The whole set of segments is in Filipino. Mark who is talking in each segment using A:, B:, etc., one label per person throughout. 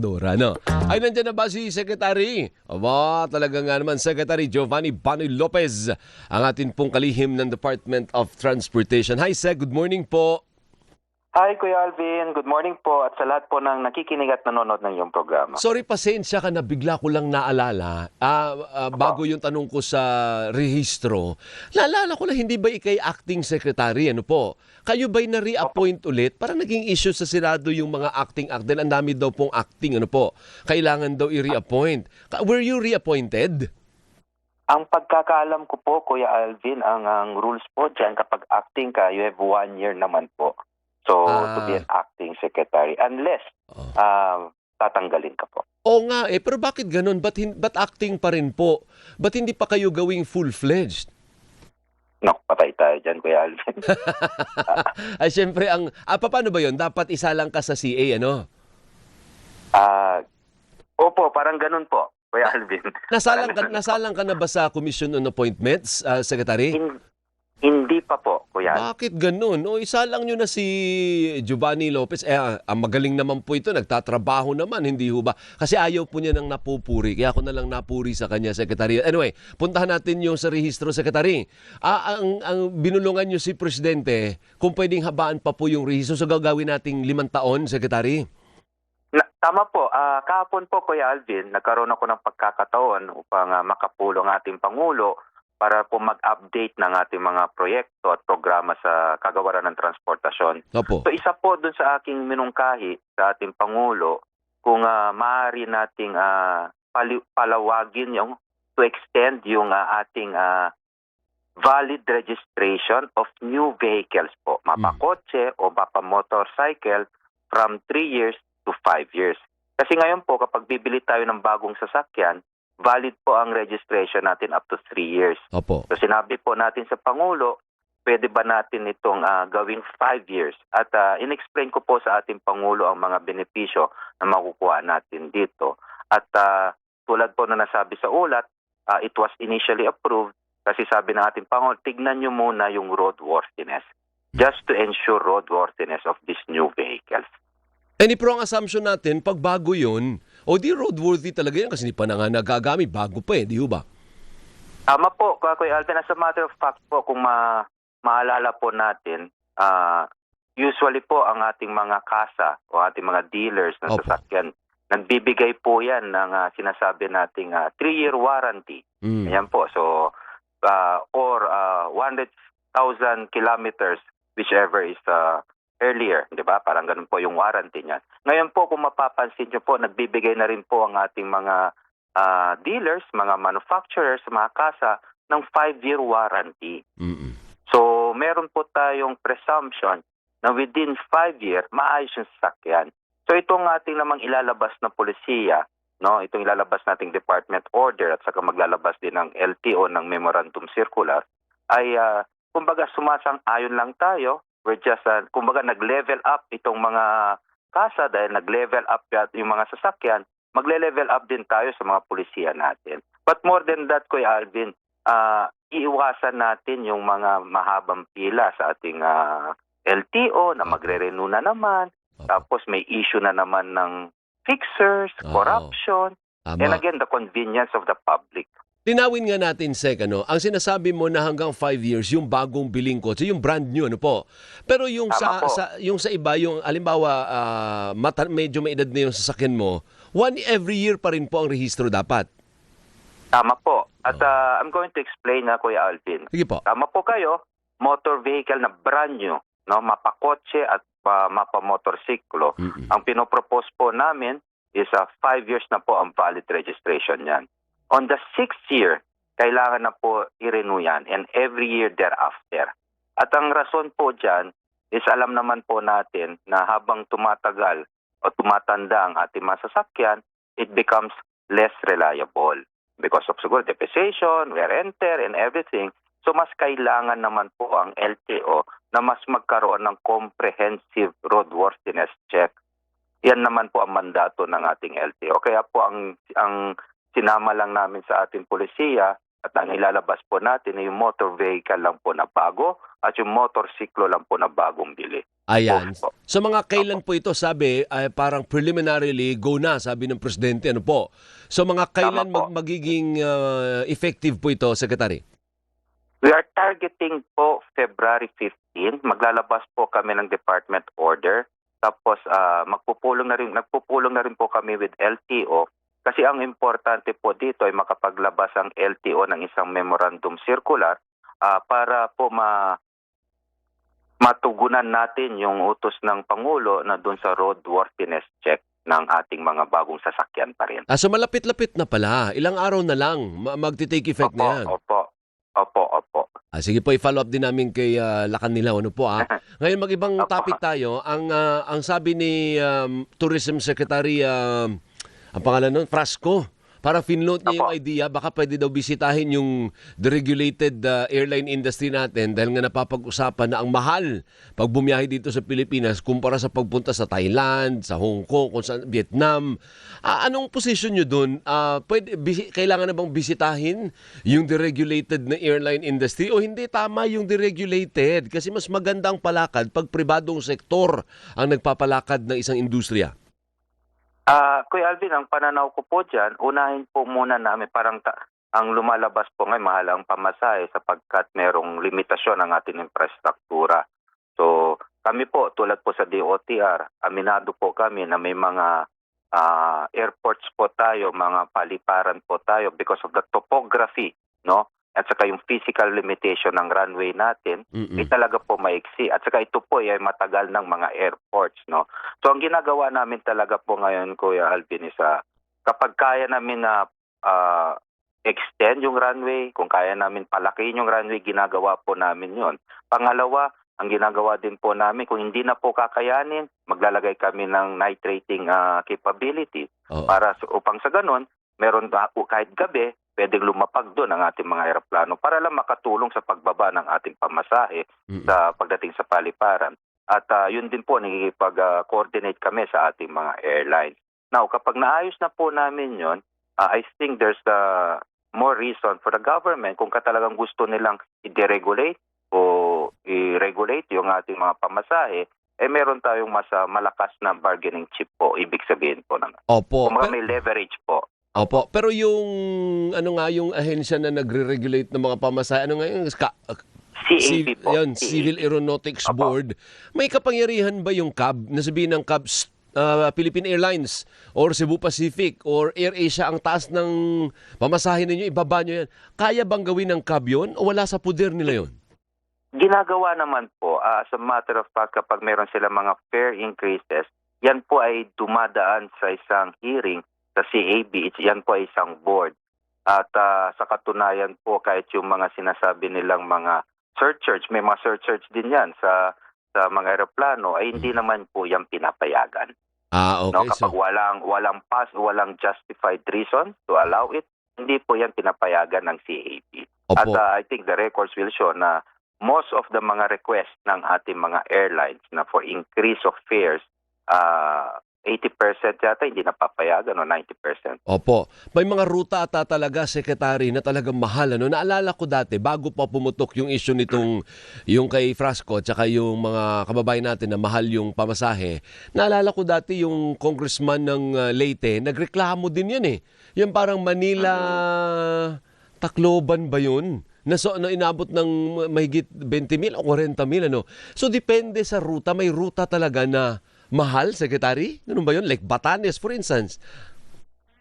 A: Dora, no? Ay, nandiyan na ba si Secretary? Aba, talaga nga naman, Secretary Giovanni Banoy Lopez, ang atin pong kalihim ng Department of Transportation. Hi, Sec. Good morning po.
B: Hi, Kuya Alvin. Good morning po at sa lahat po ng nakikinig at nanonood ng iyong programa.
A: Sorry, pasensya ka na, bigla ko lang naalala. Bago yung tanong ko sa rehistro, naalala ko na hindi ba ikay acting secretary? Ano po? Kayo ba'y na-reappoint ulit? Parang naging issue sa Senado yung mga acting. Ang dami daw pong acting. Ano po? Kailangan daw i-reappoint. Were you reappointed?
B: Ang pagkakaalam ko po, Kuya Alvin, ang rules po dyan, kapag acting ka, you have 1 year naman po. So, to be an acting secretary, unless tatanggalin ka po.
A: Oo nga pero bakit ganun? Ba't acting pa rin po? Ba't hindi pa kayo gawing full-fledged?
B: No, patay tayo dyan, Kuya Alvin.
A: Ay, syempre, paano ba yun? Dapat isa lang ka sa CA, ano?
B: Opo, parang ganun po, Kuya Alvin.
A: Nasalang ka na ba sa Commission on Appointments, Secretary?
B: Hindi pa po, Kuya Alvin.
A: Bakit ganun? O, isalang nyo na si Giovanni Lopez. Ang magaling naman po ito, nagtatrabaho naman, hindi ho ba? Kasi ayaw po niya ng napupuri. Kaya ako na lang napuri sa kanya, Secretary. Anyway, puntahan natin yung sa rehistro, Secretary. Ang binulungan nyo si Presidente, kung pwedeng habaan pa po yung rehistro, so gagawin nating 5 taon, Secretary?
B: Tama po. Kahapon po, Kuya Alvin, nagkaroon ako ng pagkakataon upang makapulong ating Pangulo para po mag-update ng ating mga proyekto at programa sa kagawaran ng transportasyon.
A: Opo.
B: So isa po dun sa aking minungkahi sa ating Pangulo, kung maaari nating palawagin yung to extend yung ating valid registration of new vehicles po, mapakotse o mapamotorcycle from 3 years to 5 years. Kasi ngayon po kapag bibili tayo ng bagong sasakyan, valid po ang registration natin up to 3 years.
A: Opo.
B: So sinabi po natin sa Pangulo, pwede ba natin itong gawing 5 years? At in-explain ko po sa ating Pangulo ang mga benepisyo na makukuha natin dito. At tulad po na nasabi sa ulat, it was initially approved kasi sabi ng ating Pangulo, tignan nyo muna yung roadworthiness just to ensure roadworthiness of these new vehicles.
A: Pero ang assumption natin, pag bago yun, di roadworthy talaga yan kasi hindi pa na nga nagagamit, bago pa di ba?
B: Tama po, Kuya Alvin. As a matter of fact po, kung maalala po natin, usually po ang ating mga kasa o ating mga dealers ng sasakyan, nagbibigay po yan ng sinasabi nating 3-year warranty. Ayan po. So, or 100,000 kilometers, whichever is earlier, di ba? Parang ganun po yung warranty niyan. Ngayon po, kung mapapansin nyo po, nagbibigay na rin po ang ating mga dealers, mga manufacturers, mga kasa ng 5-year warranty. So, meron po tayong presumption na within 5 years, maayos yung sasakyan. So, itong ating namang ilalabas na polisiya, no, itong ilalabas nating department order at saka maglalabas din ng LTO ng memorandum circular, ay kumbaga sumasang-ayon lang tayo. We're just, kumbaga nag-level up itong mga kasa dahil nag-level up yung mga sasakyan, magle-level up din tayo sa mga pulisiya natin. But more than that, Kuya Alvin, iiwasan natin yung mga mahabang pila sa ating LTO na magre-renew na naman, tapos may issue na naman ng fixers, corruption, and again, the convenience of the public.
A: Linawin nga natin, Sec, ang sinasabi mo na hanggang 5 years, yung bagong biling kotse, yung brand new, ano po. Pero yung sa iba, yung alimbawa, medyo may edad na yung sasakyan mo, every year pa rin po ang rehistro dapat.
B: Tama po. At I'm going to explain na, Kuya Alvin.
A: Sige po.
B: Tama po kayo, motor vehicle na brand new, no, mapakotse at mapamotorsiklo. Ang pinopropose po namin is 5 years na po ang valid registration niyan. On the 6th year, kailangan na po i-renew yan and every year thereafter. At ang rason po dyan is alam naman po natin na habang tumatagal o tumatanda ang ating mga sasakyan, it becomes less reliable because of siguro depreciation, wear and tear, and everything. So mas kailangan naman po ang LTO na mas magkaroon ng comprehensive roadworthiness check. Yan naman po ang mandato ng ating LTO. Kaya po ang sinama lang namin sa ating pulisiya At ang ilalabas po natin ay yung motor vehicle lang po na bago at yung motorsiklo lang po na bagong bili.
A: Ayan.
B: Both po.
A: So mga kailan po ito, sabi, ay parang preliminarily go na, sabi ng presidente, ano po. So mga kailan
B: po.
A: magiging effective po ito, Secretary?
B: We are targeting po February 15. Maglalabas po kami ng department order. Tapos nagpupulong na rin po kami with LTO. Kasi ang importante po dito ay makapaglabas ang LTO ng isang memorandum circular para po matugunan natin yung utos ng Pangulo na doon sa roadworthiness check ng ating mga bagong sasakyan pa rin.
A: So malapit-lapit na pala. Ilang araw na lang magti-take effect na yan.
B: Opo.
A: Sige po, i-follow up din namin kay Lacan Nilaw. Ano po, Ngayon, mag-ibang topic tayo. Ang sabi ni Tourism Secretary, ang pangalan nun, Frasco, para finload niya yung idea, baka pwede daw bisitahin yung deregulated airline industry natin dahil nga napapag-usapan na ang mahal pag bumiyahe dito sa Pilipinas kumpara sa pagpunta sa Thailand, sa Hong Kong, kung sa Vietnam. Anong position nyo dun? Kailangan na bang bisitahin yung deregulated na airline industry o hindi tama yung deregulated? Kasi mas magandang palakad pag pribadong sektor ang nagpapalakad ng isang industriya.
B: Kuya Alvin, ang pananaw ko po dyan, unahin po muna namin ang lumalabas po ngayon mahal ang pamasahe sapagkat merong limitasyon ang ating infrastruktura. So kami po, tulad po sa DOTR, aminado po kami na may mga airports po tayo, mga paliparan po tayo because of the topography, no? At saka yung physical limitation ng runway natin, ay talaga po maiksi. At saka ito po ay matagal ng mga airports, no? So ang ginagawa namin talaga po ngayon, Kuya Alvin, is kapag kaya namin na extend yung runway, kung kaya namin palakihin yung runway, ginagawa po namin yon. Pangalawa, ang ginagawa din po namin, kung hindi na po kakayanin, maglalagay kami ng night rating capability para upang sa ganun, meron kahit gabi, pwedeng lumapag doon ang ating mga eroplano para lang makatulong sa pagbaba ng ating pamasahe sa pagdating sa paliparan. At yun din po, nagkikipag-coordinate kami sa ating mga airlines. Now, kapag naayos na po namin yun, I think there's more reason for the government kung talagang gusto nilang i-deregulate o i-regulate yung ating mga pamasahe, meron tayong mas malakas na bargaining chip po, ibig sabihin po naman.
A: Opo.
B: Kung may leverage po.
A: Opo, pero yung yung ahensya na nagre-regulate ng mga pamasahe, yung
B: CAB po.
A: Yan, Civil Aeronautics Board, may kapangyarihan ba yung CAB, nasabihin ng CAB, Philippine Airlines or Cebu Pacific or AirAsia ang taas ng pamasahe ninyo, ibaba nyo yan. Kaya bang gawin ng CAB yun o wala sa puder nila yun?
B: Ginagawa naman po, as a matter of fact, kapag meron sila mga fare increases, yan po ay dumadaan sa isang hearing sa CAB. Yan po ay isang board. At sa katunayan po, kahit yung mga sinasabi nilang mga surcharge, may mga surcharge din yan sa mga eroplano, ay hindi naman po yan pinapayagan.
A: Okay.
B: No? Kapag walang pass, walang justified reason to allow it, hindi po yan pinapayagan ng CAB.
A: Opo.
B: At I think the records will show na most of the mga request ng ating mga airlines na for increase of fares, 80% yata hindi napapayagan o 90%.
A: Opo. May mga ruta ata talaga, Secretary, na talagang mahal. Naalala ko dati, bago pa pumutok yung issue nitong, yung kay Frasco, tsaka yung mga kababayan natin na mahal yung pamasahe, naalala ko dati yung congressman ng Leyte, nagreklamo din yun eh. Yung parang Manila, Tacloban ba yun? Na inabot ng mahigit 20,000 o 40,000, So depende sa ruta, may ruta talaga na mahal, Secretary? Ganun ba yun? Like Batanes, for instance?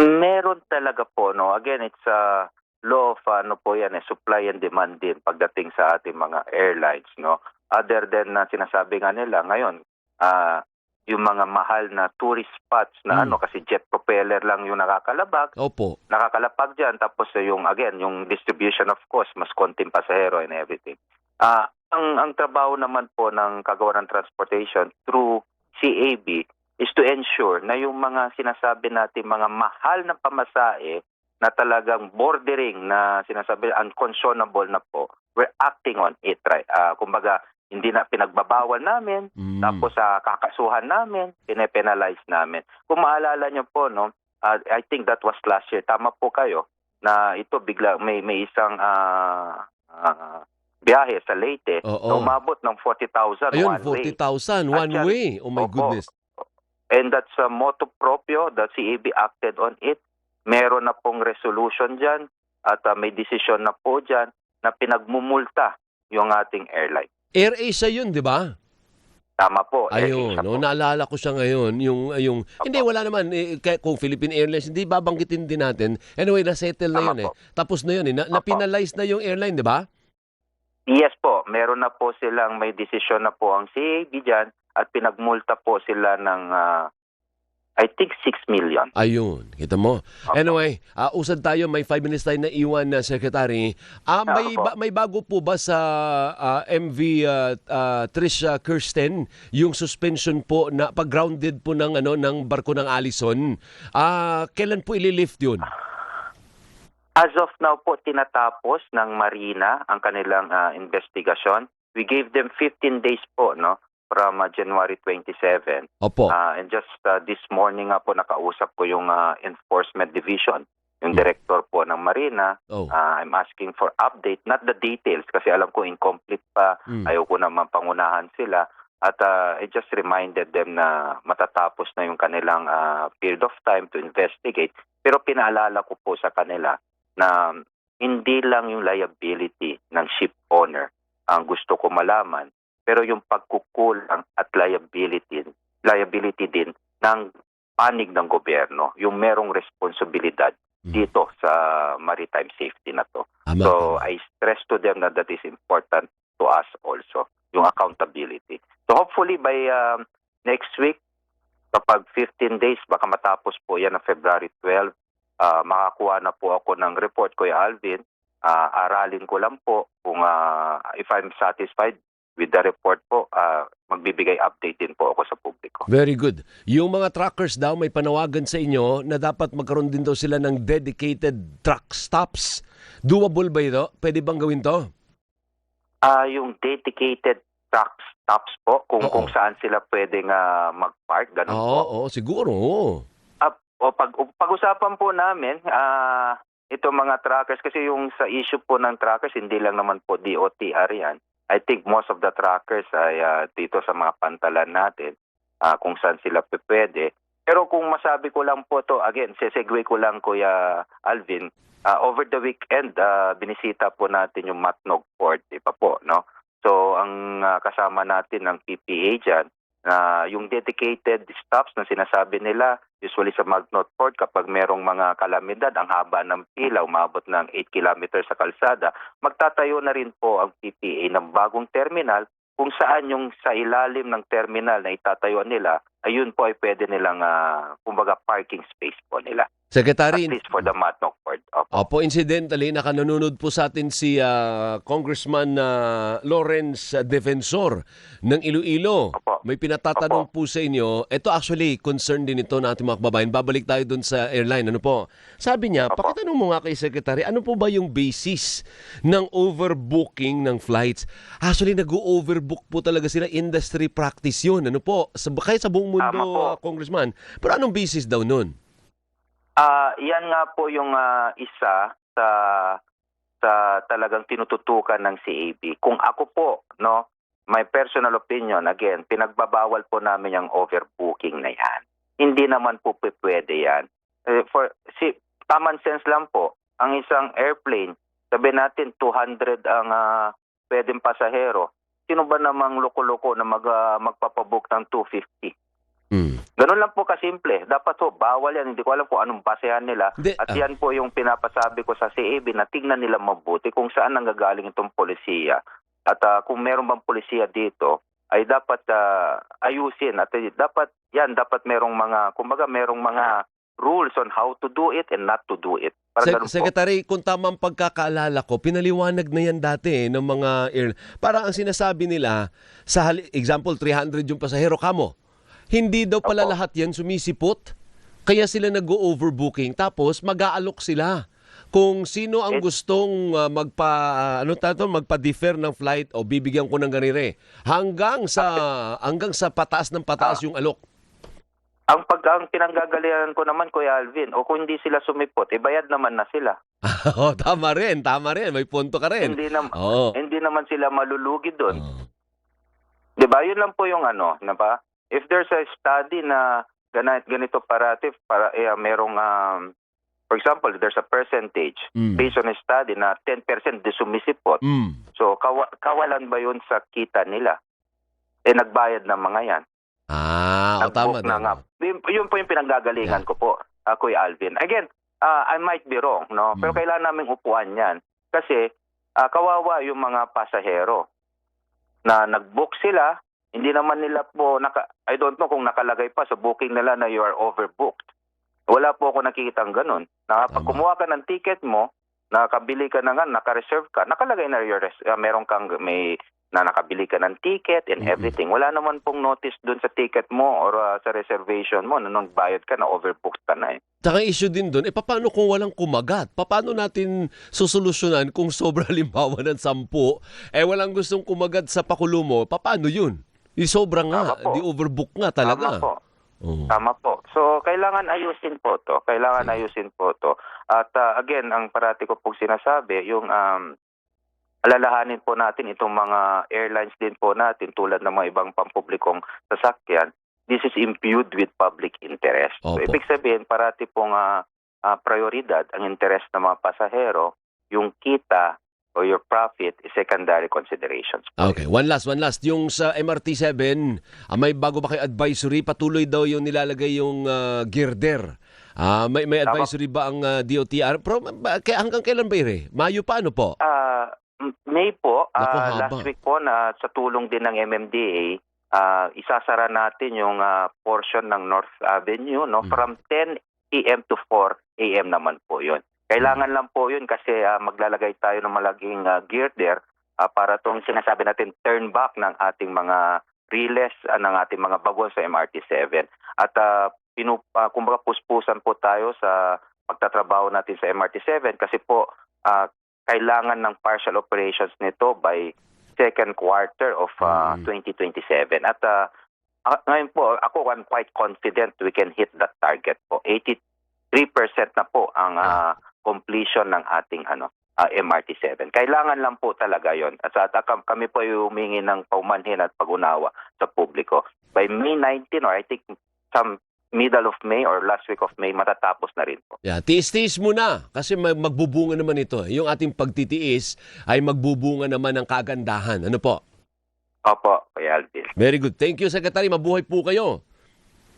B: Meron talaga po, no? Again, it's a law of, supply and demand din pagdating sa ating mga airlines, no? Other than sinasabi nga nila ngayon, yung mga mahal na tourist spots na kasi jet propeller lang yung nakakalabag.
A: Opo.
B: Nakakalapag dyan, tapos yung distribution of cost, mas konting pasahero and everything. Ang trabaho naman po ng kagawa ng transportation through CAB is to ensure na yung mga sinasabi natin mga mahal na pamasahe na talagang bordering na sinasabi unconscionable na po, we're acting on it, right? Kumbaga, hindi na pinagbabawal namin, tapos kakasuhan namin, pine-penalize namin. Kung maalala nyo po, no, I think that was last year, tama po kayo, na ito bigla may isang biyahe sa Leyte na
A: Oo.
B: umabot ng 40,000
A: Ayun,
B: one way.
A: 40,000
B: At
A: one
B: yan,
A: way. Oh my
B: opo.
A: goodness.
B: And that's a motu proprio, the CAB acted on it. Meron na pong resolution dyan at may desisyon na po dyan na pinagmumulta yung ating airline.
A: AirAsia yun, di ba?
B: Tama po.
A: Ayun,
B: AirAsia po.
A: naalala ko siya ngayon, yung hindi, wala naman, kung Philippine Airlines, hindi babanggitin din natin. Anyway, na-settle na
B: Tama
A: yun eh.
B: po.
A: Tapos na yun eh, na-penalize na yung airline, di ba?
B: Yes po, meron na po silang may desisyon na po ang CAB dyan at pinagmulta po sila ng I think 6 million.
A: Ayun, kita mo. Anyway, usad tayo, may 5 minutes tayo na iwan na Secretary. May bago po ba sa MV Trish Kirsten yung suspension po na pag-grounded po ng ng barko ng Allison? Kailan po ililift yun?
B: As of now po, tinatapos ng Marina ang kanilang investigasyon. We gave them 15 days po, no? From January 27.
A: Opo.
B: And just this morning nga po nakausap ko yung Enforcement Division, yung director po ng Marina. I'm asking for update, not the details kasi alam ko incomplete pa. Ayaw ko naman pangunahan sila. At I just reminded them na matatapos na yung kanilang period of time to investigate. Pero pinaalala ko po sa kanila na hindi lang yung liability ng ship owner ang gusto ko malaman, pero yung pagkukulang at liability din ng panig ng gobyerno, yung merong responsibilidad dito sa maritime safety na to. So I stress to them that is important to us also, yung accountability. So hopefully by next week, kapag 15 days, baka matapos po yan na February 12, makakuha na po ako ng report, Kuya Alvin. Aralin ko lang po kung if I'm satisfied with the report po, magbibigay update din po ako sa publiko.
A: Very good. Yung mga truckers daw may panawagan sa inyo na dapat magkaroon din daw sila ng dedicated truck stops. Doable ba ito? Pwede bang gawin to?
B: Yung dedicated truck stops po, kung saan sila pwedeng mag-park, ganun po.
A: Oo, siguro.
B: Pag-usapan po namin, ito mga truckers, kasi yung sa issue po ng truckers, hindi lang naman po DOTR yan. I think most of the trackers ay dito sa mga pantalan natin kung saan sila pwede. Pero kung masabi ko lang po to, again, sesegue ko lang Kuya Alvin, over the weekend, binisita po natin yung Matnog Port, iba po, no? So, ang kasama natin ng PPA dyan, yung dedicated stops na sinasabi nila, usually sa Matnog Port, kapag merong mga kalamidad, ang haba ng pila, umabot ng 8 kilometers sa kalsada, magtatayo na rin po ang PPA ng bagong terminal kung saan yung sa ilalim ng terminal na itatayo nila, ayun po ay pwede nilang, kumbaga, parking space po nila.
A: Secretary,
B: at least for the Matnog Port.
A: Opo, incidentally, nakanunod po sa atin si Congressman Lawrence Defensor ng Iloilo.
B: Opo.
A: May pinatatanong po sa inyo. Ito actually, concern din ito ng ating mga kababayan. Babalik tayo dun sa airline. Ano po? Sabi niya, pakitanong mo nga kay Secretary, ano po ba yung basis ng overbooking ng flights? Actually, nag-overbook po talaga sila. Industry practice yun. Ano po? Kahit sa buong mundo, Congressman. Pero anong basis daw nun?
B: Yan nga po yung isa sa talagang tinututukan ng CAB. Kung ako po, no, my personal opinion, again, pinagbabawal po namin yung overbooking na yan. Hindi naman po pwede yan. Common sense lang po, ang isang airplane, sabi natin 200 ang pwedeng pasahero. Sino ba namang loko-loko na magpapabook ng 250? Ganun lang po kasimple. Dapat po, bawal yan. Hindi ko alam kung anong basehan nila. At yan po yung pinapasabi ko sa CAB na tingnan nila mabuti kung saan nanggagaling itong polisiya. At kung meron bang polisiya dito, ay dapat ayusin. At dapat merong mga, kumbaga merong mga rules on how to do it and not to do it.
A: Secretary, kung tamang pagkakaalala ko, pinaliwanag na yan dati ng mga Parang ang sinasabi nila, sa example, 300 yung pasahero, kamo. Hindi daw pala lahat yan sumisipot. Kaya sila nag-overbooking. Tapos mag-aalok sila. Kung sino ang gustong magpa-defer ng flight o bibigyan ko ng ganire. Hanggang sa pataas ng pataas yung alok.
B: Ang pinanggagalingan ko naman, Kuya Alvin, o kung hindi sila sumipot, bayad naman na sila.
A: Oh, tama rin. May punto ka rin. Oo.
B: Hindi naman sila malulugi doon.
A: Oo.
B: 'Di ba? Yun lang po yung ano, na ba? If there's a study na ganito parative para merong for example, there's a percentage based on a study na 10% di sumisipot. So kawalan ba yun sa kita nila? Nagbayad ng mga yan.
A: Tama
B: Nag-book na
A: din.
B: nga. Yun po yung pinanggagalingan ko po, Kuya Alvin. Again, I might be wrong, no? Pero kailangan naming upuan yan. Kasi kawawa yung mga pasahero na nag-book sila, hindi naman nila po, I don't know kung nakalagay pa sa booking nila na you are overbooked. Wala po ako nakikitang ganun. Pag kumuha ka ng ticket mo, nakabili ka na nga, naka-reserve ka, nakalagay na meron kang nakabili ka ng ticket and everything. Wala naman pong notice dun sa ticket mo or sa reservation mo na nung bayad ka na overbooked ka na eh.
A: Tsaka issue din doon, paano kung walang kumagat? Paano natin susolusyonan kung sobra halimbawa ng 10, walang gustong kumagat sa pakulo mo, paano yun? Sobra nga, di overbook nga talaga.
B: Tama po. Tama po. So, kailangan ayusin po to. At again, ang parati ko pong sinasabi, yung alalahanin po natin itong mga airlines din po natin tulad ng mga ibang pampublikong sasakyan. This is imbued with public interest. So,
A: Opo.
B: ibig sabihin, parati pong prioridad ang interest ng mga pasahero, yung kita o your profit is secondary considerations.
A: Okay, one last. Yung sa MRT-7, may bago ba kayo advisory? Patuloy daw yung nilalagay yung girder. May advisory ba ang DOTR? Pero hanggang kailan ba ire? Mayo pa, ano po?
B: May po,
A: Naku, haba.
B: last week po na sa tulong din ng MMDA, isasara natin yung portion ng North Avenue from 10 a.m. to 4 a.m. naman po yun. Kailangan lang po yun kasi maglalagay tayo ng malaking girder para itong sinasabi natin turn back ng ating mga relays ng ating mga bagon sa MRT-7. At kumbaga puspusan po tayo sa pagtatrabaho natin sa MRT-7 kasi po kailangan ng partial operations nito by second quarter of 2027. At ngayon po, I'm quite confident we can hit that target po. 83% na po ang completion ng ating MRT-7. Kailangan lang po talaga yon. At kami po humingi ng paumanhin at pag-unawa sa publiko. By May 19 or I think some middle of May or last week of May, matatapos na rin po.
A: Yeah, tiis-tiis muna kasi magbubunga naman ito. Yung ating pagtitiis ay magbubunga naman ng kagandahan. Ano po?
B: Opo, Kuya Alvin.
A: Very good. Thank you, Secretary. Mabuhay po kayo.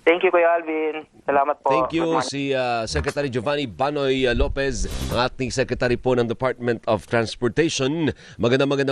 B: Thank you, Kuya Alvin. Salamat po.
A: Thank you, si Secretary Giovanni Banoy Lopez, ang ating Secretary po ng Department of Transportation. Magandang umaga.